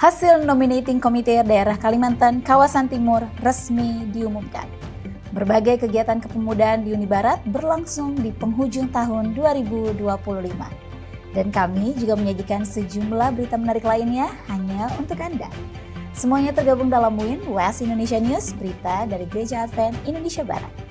Hasil nominating komite daerah Kalimantan kawasan Timur resmi diumumkan. Berbagai kegiatan kepemudaan di Uni Barat berlangsung di penghujung tahun 2025. Dan kami juga menyajikan sejumlah berita menarik lainnya hanya untuk Anda. Semuanya tergabung dalam WIN West Indonesia News, berita dari Gereja Advent Indonesia Barat.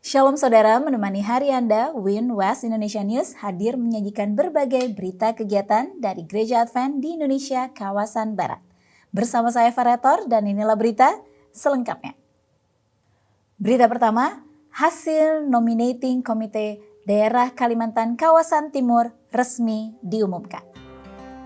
Shalom saudara, menemani hari Anda, WIN West Indonesia News hadir menyajikan berbagai berita kegiatan dari Gereja Advent di Indonesia kawasan Barat. Bersama saya Farator dan inilah berita selengkapnya. Berita pertama, hasil nominating komite daerah Kalimantan kawasan Timur resmi diumumkan.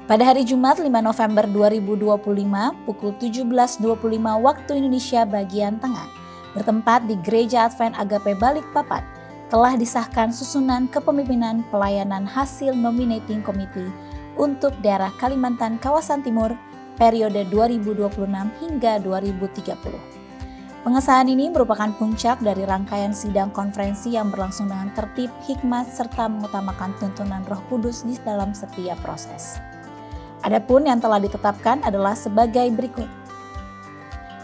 Pada hari Jumat 5 November 2025 pukul 17.25 waktu Indonesia bagian Tengah, bertempat di Gereja Advent Agape Balikpapan, telah disahkan susunan kepemimpinan pelayanan hasil nominating committee untuk daerah Kalimantan kawasan Timur periode 2026 hingga 2030. Pengesahan ini merupakan puncak dari rangkaian sidang konferensi yang berlangsung dengan tertib, hikmat, serta mengutamakan tuntunan Roh Kudus di dalam setiap proses. Adapun yang telah ditetapkan adalah sebagai berikut.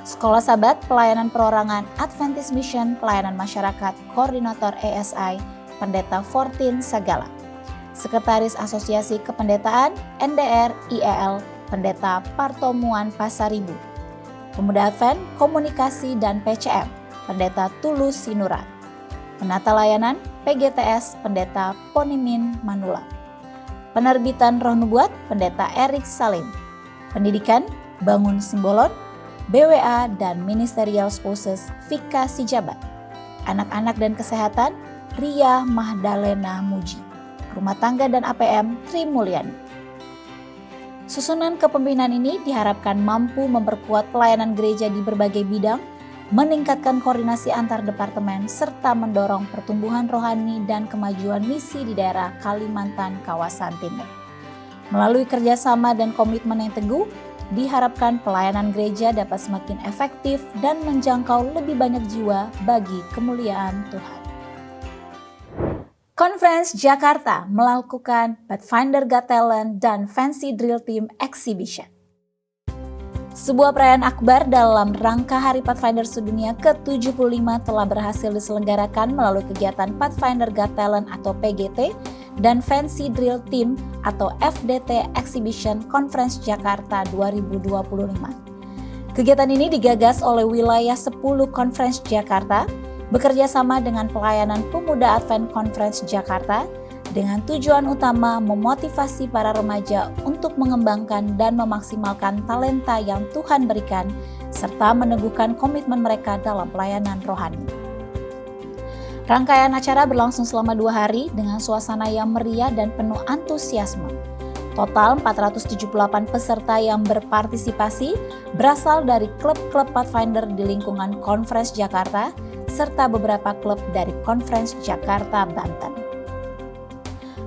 Sekolah Sabat Pelayanan Perorangan Adventist Mission Pelayanan Masyarakat Koordinator ASI Pendeta Fortin Sagala, Sekretaris Asosiasi Kependetaan NDR IEL Pendeta Partomuan Pasaribu, Pemuda Advent Komunikasi dan PCM Pendeta Tulus Sinurat, Penata Layanan PGTS Pendeta Ponimin Manula, Penerbitan Roh Nubuat Pendeta Erik Salim, Pendidikan Bangun Simbolon BWA dan Ministerial Spouses Vika Sijabat, Anak-anak dan Kesehatan Ria Mahdalena Muji, Rumah Tangga dan APM Tri Mulyani. Susunan kepemimpinan ini diharapkan mampu memperkuat pelayanan gereja di berbagai bidang, meningkatkan koordinasi antar departemen, serta mendorong pertumbuhan rohani dan kemajuan misi di daerah Kalimantan kawasan Timur. Melalui kerjasama dan komitmen yang teguh, diharapkan pelayanan gereja dapat semakin efektif dan menjangkau lebih banyak jiwa bagi kemuliaan Tuhan. Conference Jakarta melakukan Pathfinder Got Talent dan Fancy Drill Team Exhibition. Sebuah perayaan akbar dalam rangka Hari Pathfinder Sedunia ke-75 telah berhasil diselenggarakan melalui kegiatan Pathfinder Got Talent atau PGT dan Fancy Drill Team atau FDT Exhibition Conference Jakarta 2025. Kegiatan ini digagas oleh wilayah 10 Conference Jakarta bekerja sama dengan pelayanan Pemuda Advent Conference Jakarta dengan tujuan utama memotivasi para remaja untuk mengembangkan dan memaksimalkan talenta yang Tuhan berikan serta meneguhkan komitmen mereka dalam pelayanan rohani. Rangkaian acara berlangsung selama 2 hari dengan suasana yang meriah dan penuh antusiasme. Total 478 peserta yang berpartisipasi berasal dari klub-klub Pathfinder di lingkungan Conference Jakarta serta beberapa klub dari Conference Jakarta Banten.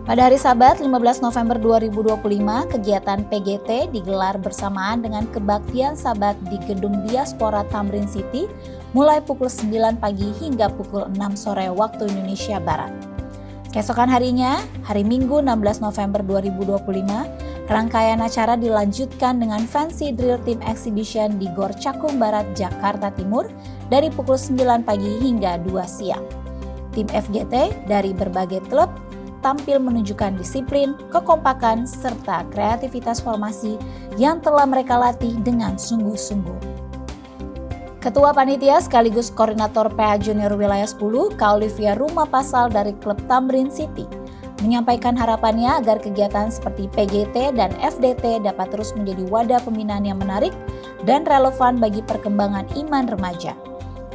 Pada hari Sabat 15 November 2025, kegiatan PGT digelar bersamaan dengan kebaktian Sabat di Gedung Diaspora Tamrin City mulai pukul 9 pagi hingga pukul 6 sore waktu Indonesia Barat. Keesokan harinya, hari Minggu 16 November 2025, rangkaian acara dilanjutkan dengan Fancy Drill Team Exhibition di Gor Cakung Barat, Jakarta Timur dari pukul 9 pagi hingga 2 siang. Tim FGT dari berbagai klub tampil menunjukkan disiplin, kekompakan, serta kreativitas formasi yang telah mereka latih dengan sungguh-sungguh. Ketua Panitia sekaligus Koordinator PA Junior Wilayah 10, Kak Olivia Rumah Pasal dari Klub Tamrin City, menyampaikan harapannya agar kegiatan seperti PGT dan FDT dapat terus menjadi wadah pembinaan yang menarik dan relevan bagi perkembangan iman remaja.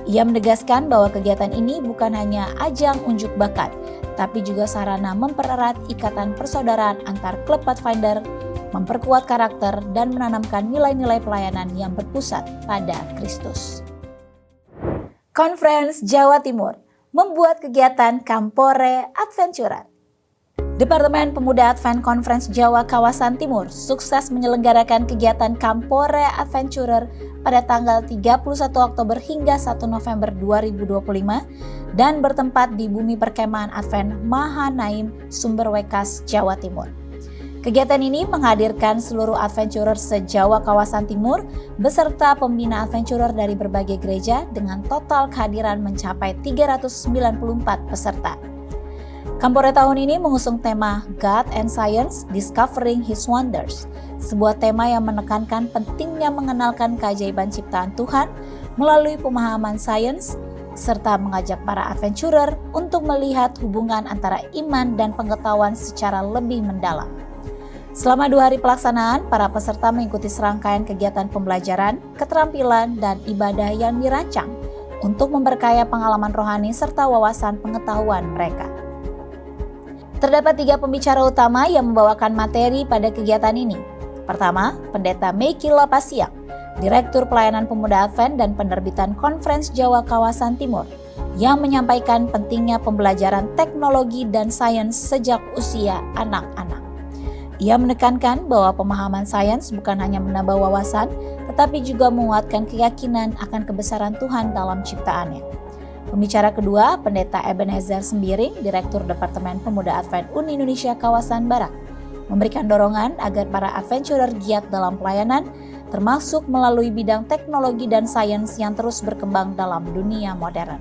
Ia menegaskan bahwa kegiatan ini bukan hanya ajang unjuk bakat, tapi juga sarana mempererat ikatan persaudaraan antar klub Pathfinder, memperkuat karakter, dan menanamkan nilai-nilai pelayanan yang berpusat pada Kristus. Conference Jawa Timur membuat kegiatan Kampore Adventure. Departemen Pemuda Advent Conference Jawa Kawasan Timur sukses menyelenggarakan kegiatan Kampore Adventurer pada tanggal 31 Oktober hingga 1 November 2025 dan bertempat di Bumi Perkemahan Advent Mahanaim, Sumberwekas, Jawa Timur. Kegiatan ini menghadirkan seluruh adventurer se-Jawa Kawasan Timur beserta pembina adventurer dari berbagai gereja dengan total kehadiran mencapai 394 peserta. Kampore tahun ini mengusung tema God and Science Discovering His Wonders, sebuah tema yang menekankan pentingnya mengenalkan keajaiban ciptaan Tuhan melalui pemahaman sains, serta mengajak para adventurer untuk melihat hubungan antara iman dan pengetahuan secara lebih mendalam. Selama 2 hari pelaksanaan, para peserta mengikuti serangkaian kegiatan pembelajaran, keterampilan, dan ibadah yang dirancang untuk memperkaya pengalaman rohani serta wawasan pengetahuan mereka. Terdapat 3 pembicara utama yang membawakan materi pada kegiatan ini. Pertama, Pendeta Meiki Lapasiang, Direktur Pelayanan Pemuda Advent dan Penerbitan Conference Jawa Kawasan Timur, yang menyampaikan pentingnya pembelajaran teknologi dan sains sejak usia anak-anak. Ia menekankan bahwa pemahaman sains bukan hanya menambah wawasan, tetapi juga menguatkan keyakinan akan kebesaran Tuhan dalam ciptaannya. Pembicara kedua, Pendeta Ebenezer Sembiring, Direktur Departemen Pemuda Advent Uni Indonesia Kawasan Barat, memberikan dorongan agar para adventurer giat dalam pelayanan, termasuk melalui bidang teknologi dan sains yang terus berkembang dalam dunia modern.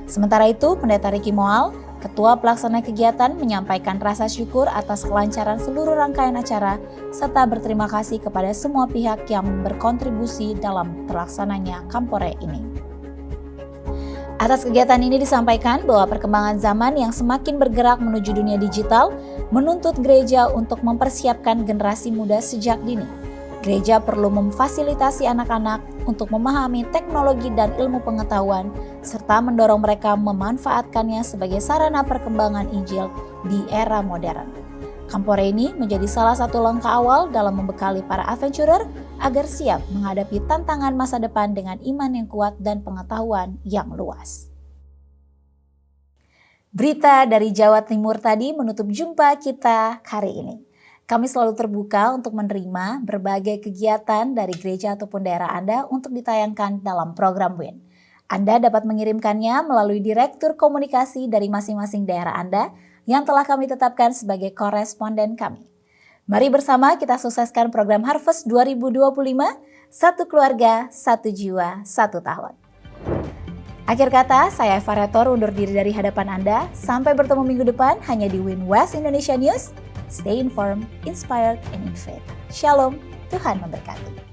Sementara itu, Pendeta Ricky Moal, Ketua Pelaksana Kegiatan, menyampaikan rasa syukur atas kelancaran seluruh rangkaian acara, serta berterima kasih kepada semua pihak yang berkontribusi dalam terlaksananya Kampore ini. Atas kegiatan ini disampaikan bahwa perkembangan zaman yang semakin bergerak menuju dunia digital menuntut gereja untuk mempersiapkan generasi muda sejak dini. Gereja perlu memfasilitasi anak-anak untuk memahami teknologi dan ilmu pengetahuan, serta mendorong mereka memanfaatkannya sebagai sarana perkembangan Injil di era modern. Kampore ini menjadi salah satu langkah awal dalam membekali para adventurer agar siap menghadapi tantangan masa depan dengan iman yang kuat dan pengetahuan yang luas. Berita dari Jawa Timur tadi menutup jumpa kita hari ini. Kami selalu terbuka untuk menerima berbagai kegiatan dari gereja ataupun daerah Anda untuk ditayangkan dalam program WIN. Anda dapat mengirimkannya melalui Direktur Komunikasi dari masing-masing daerah Anda yang telah kami tetapkan sebagai koresponden kami. Mari bersama kita sukseskan program Harvest 2025, satu keluarga, satu jiwa, satu tahun. Akhir kata, saya Eva Retor undur diri dari hadapan Anda. Sampai bertemu minggu depan hanya di Win West Indonesia News. Stay informed, inspired, and in faith. Shalom, Tuhan memberkati.